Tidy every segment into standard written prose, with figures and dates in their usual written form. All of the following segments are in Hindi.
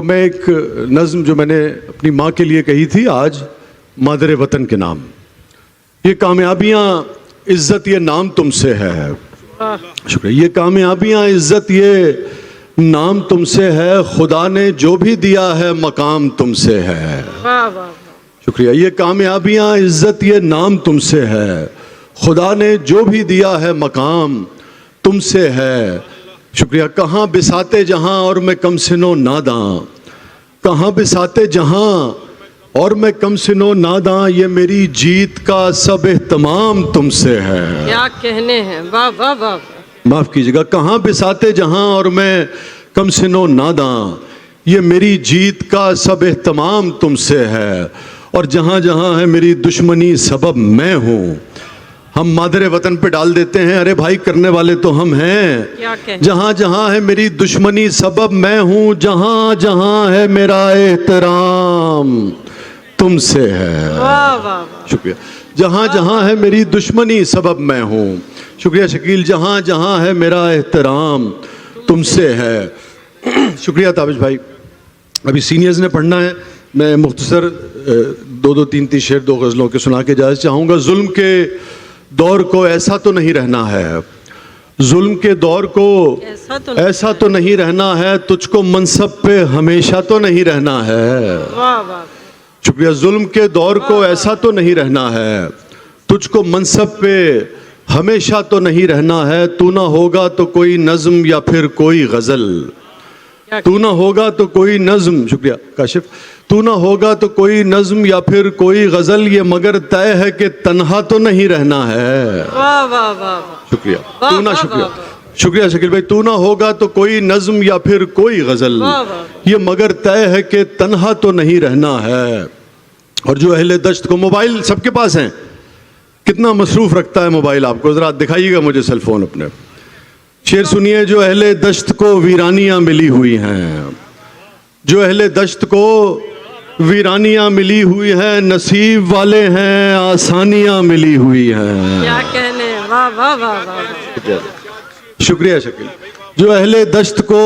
मैं एक नज़्म जो मैंने अपनी माँ के लिए कही थी, आज मादरे वतन के नाम। ये कामयाबियाँ इज़्ज़त ये नाम तुमसे है, शुक्रिया। ये कामयाबियाँ इज़्ज़त ये नाम तुमसे है, खुदा ने जो भी दिया है मकाम तुमसे है। शुक्रिया। ये कामयाबियाँ इज़्ज़त ये नाम तुमसे है, खुदा ने जो भी दिया है मकाम तुमसे है। शुक्रिया। कहाँ बिसाते जहाँ और मैं कम सिनो नादां, कहाँ बिसाते जहाँ और मैं कम सिनो नादां, ये मेरी जीत का सब एहतमाम तुमसे है। क्या कहने हैं, वाह वाह वाह। माफ़ कीजिएगा, कहाँ बिसाते जहाँ और मैं कम सिनो नादां, ये मेरी जीत का सब एहतमाम तुमसे है। और जहाँ जहाँ है मेरी दुश्मनी सबब मैं हूँ। हम मादरे वतन पे डाल देते हैं, अरे भाई करने वाले तो हम हैं। जहाँ जहाँ है मेरी दुश्मनी सबब मैं हूँ, जहाँ जहाँ है मेरा एहतराम तुमसे है। वाह वाह। शुक्रिया। जहाँ जहाँ है मेरी दुश्मनी सबब मैं हूँ। शुक्रिया शकील। जहाँ जहाँ है मेरा एहतराम तुमसे है। शुक्रिया ताबिश भाई। अभी सीनियर्स ने पढ़ना है, मैं मुख्तसर दो तीन शेर दो गज़लों के सुना के इजाज़त चाहूँगा। जुल्म के दौर को ऐसा तो नहीं रहना है, जुल्म के दौर को ऐसा तो नहीं रहना है, तुझको मनसब पे हमेशा तो नहीं रहना है। वाह वाह। शुक्रिया। जुल्म के दौर को ऐसा तो नहीं रहना है, तुझको मनसब पे हमेशा तो नहीं रहना है। तू ना होगा तो कोई नज़्म या फिर कोई गज़ल, तू ना होगा तो कोई नज़्म, शुक्रिया काशिफ, तू ना होगा तो कोई नज़्म या फिर कोई गज़ल, ये मगर तय है कि तन्हा तो नहीं रहना है। वाह वाह वाह। शुक्रिया। तू ना, शुक्रिया शुक्रिया शकील भाई। तू ना होगा तो कोई नज़्म या फिर कोई गज़ल, ये मगर तय है कि तन्हा तो नहीं रहना है। और जो अहले दश्त को, मोबाइल सबके पास हैं, कितना मसरूफ़ रखता है मोबाइल आपको, ज़रा दिखाइएगा मुझे सेल फोन अपने। शेर सुनिए। जो अहले दश्त को वीरानियाँ मिली हुई हैं, जो अहले दश्त को वीरानियाँ मिली हुई हैं, नसीब वाले हैं आसानियाँ मिली हुई हैं। क्या कहने, वाह वाह वाह वाह। शुक्रिया शकील। जो अहले दश्त को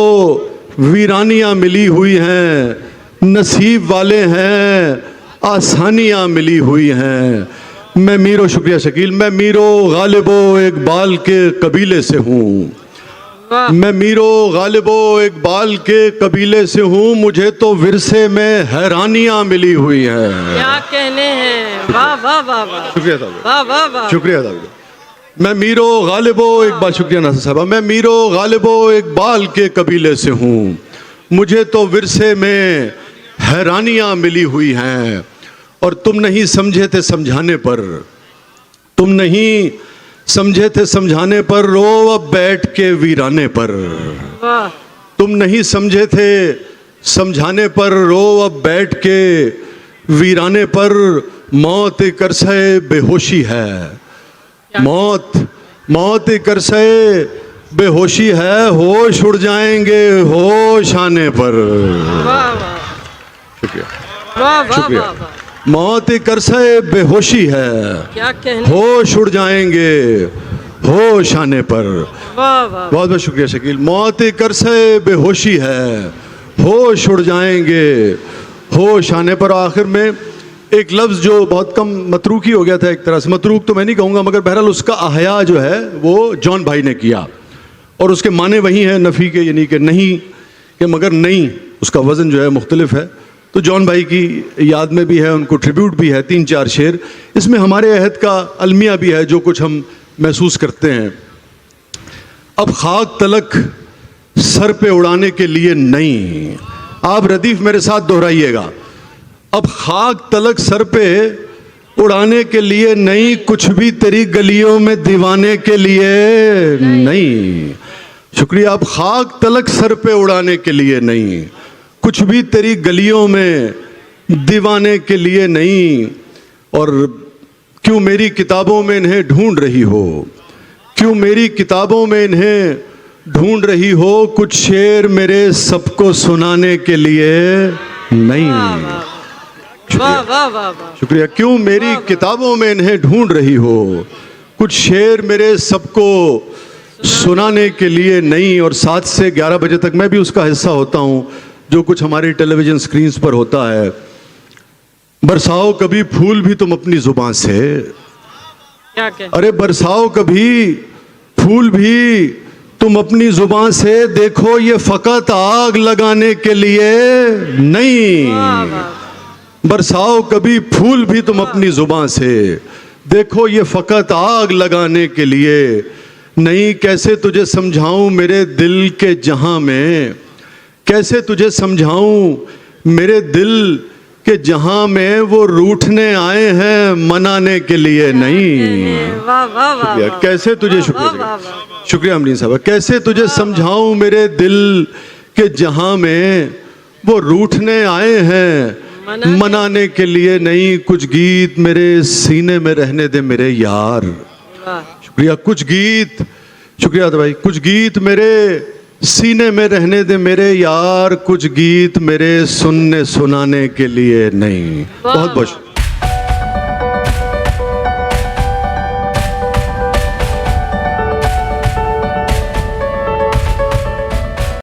वीरानियाँ मिली हुई हैं, नसीब वाले हैं आसानियाँ मिली हुई हैं। मैं मीरो, शुक्रिया शकील, मैं मीरो गालिबो इकबाल के कबीले से हूँ। मैं मीरो गालिबो इकबाल के कबीले से हूँ, मुझे तो विरसे में हैरानियाँ मिली हुई हैं। क्या कहने हैं, वाह वाह वाह वाह। शुक्रिया वाह वाह वाह। शुक्रिया साहब। मैं मीरो गालिबो इकबाल, शुक्रिया नासिर साहब, मैं मीरो गालिबो इकबाल के कबीले से हूँ, मुझे तो विरसे में हैरानियाँ मिली हुई हैं। और तुम नहीं समझे थे समझाने पर, तुम नहीं समझे थे समझाने पर, रो अब बैठ के वीराने पर। वाह। तुम नहीं समझे थे समझाने पर, रो अब बैठ के वीराने पर। मौत एक अरसे बेहोशी है, मौत मौत एक अरसे बेहोशी है, होश उड़ जाएंगे होश आने पर। वाह वाह। शुक्रिया। वाह वाह शुक्रिया। वाह। मौत एक अरसे बेहोशी है, क्या कहने, होश उड़ जाएंगे होश आने पर। वाह वाह। बहुत बहुत शुक्रिया शकील। मौत एक अरसे बेहोशी है, होश उड़ जाएंगे होश आने पर। आखिर में एक लफ्ज़ जो बहुत कम मतरूकी हो गया था, एक तरह से मतरूक तो मैं नहीं कहूँगा, मगर बहरहाल उसका अहया जो है वो जॉन भाई ने किया, और उसके माने वही हैं नफ़ी के, यानी कि नहीं कि मगर नहीं, उसका वज़न जो है मुख्तलिफ है। तो जॉन भाई की याद में भी है, उनको ट्रिब्यूट भी है, 3-4 शेर। इसमें हमारे अहद का अलमिया भी है, जो कुछ हम महसूस करते हैं। अब खाक तलक सर पे उड़ाने के लिए नहीं, आप रदीफ मेरे साथ दोहराइएगा। अब खाक तलक सर पे उड़ाने के लिए नहीं, कुछ भी तेरी गलियों में दीवाने के लिए नहीं। शुक्रिया। अब खाक तलक सर पे उड़ाने के लिए नहीं, कुछ भी तेरी गलियों में दीवाने के लिए नहीं। और क्यों मेरी किताबों में इन्हें ढूंढ रही हो, क्यों मेरी किताबों में इन्हें ढूंढ रही हो, कुछ शेर मेरे सबको सुनाने के लिए नहीं। वाह वाह वाह वाह। शुक्रिया। क्यों मेरी किताबों में इन्हें ढूंढ रही हो, कुछ शेर मेरे सबको सुनाने के लिए नहीं। और 7 से 11 बजे तक मैं भी उसका हिस्सा होता हूँ। जो कुछ हमारी टेलीविजन स्क्रीन्स पर होता है। बरसाओ कभी फूल भी तुम अपनी जुबान से, क्या कहने, अरे बरसाओ कभी फूल भी तुम अपनी जुबान से, देखो ये फकत आग लगाने के लिए नहीं। वाह वाह बरसाओ कभी फूल भी तुम अपनी जुबान से, देखो ये फकत आग लगाने के लिए नहीं। कैसे तुझे समझाऊं मेरे दिल के जहां में, कैसे तुझे समझाऊं मेरे दिल के जहां में, वो रूठने आए हैं मनाने के लिए नहीं। वाह वाह वाह शुक्रिया, वाह। कैसे तुझे वाह, शुक्रिया वाह, वाह। शुक्रिया अमरीन साहब, कैसे तुझे समझाऊं मेरे दिल के जहां में, वो रूठने आए हैं मनाने के लिए नहीं। कुछ गीत मेरे सीने में रहने दे मेरे यार। वाह शुक्रिया, कुछ गीत, शुक्रिया भाई, कुछ गीत मेरे सीने में रहने दे मेरे यार, कुछ गीत मेरे सुनने सुनाने के लिए नहीं। बहुत बहुत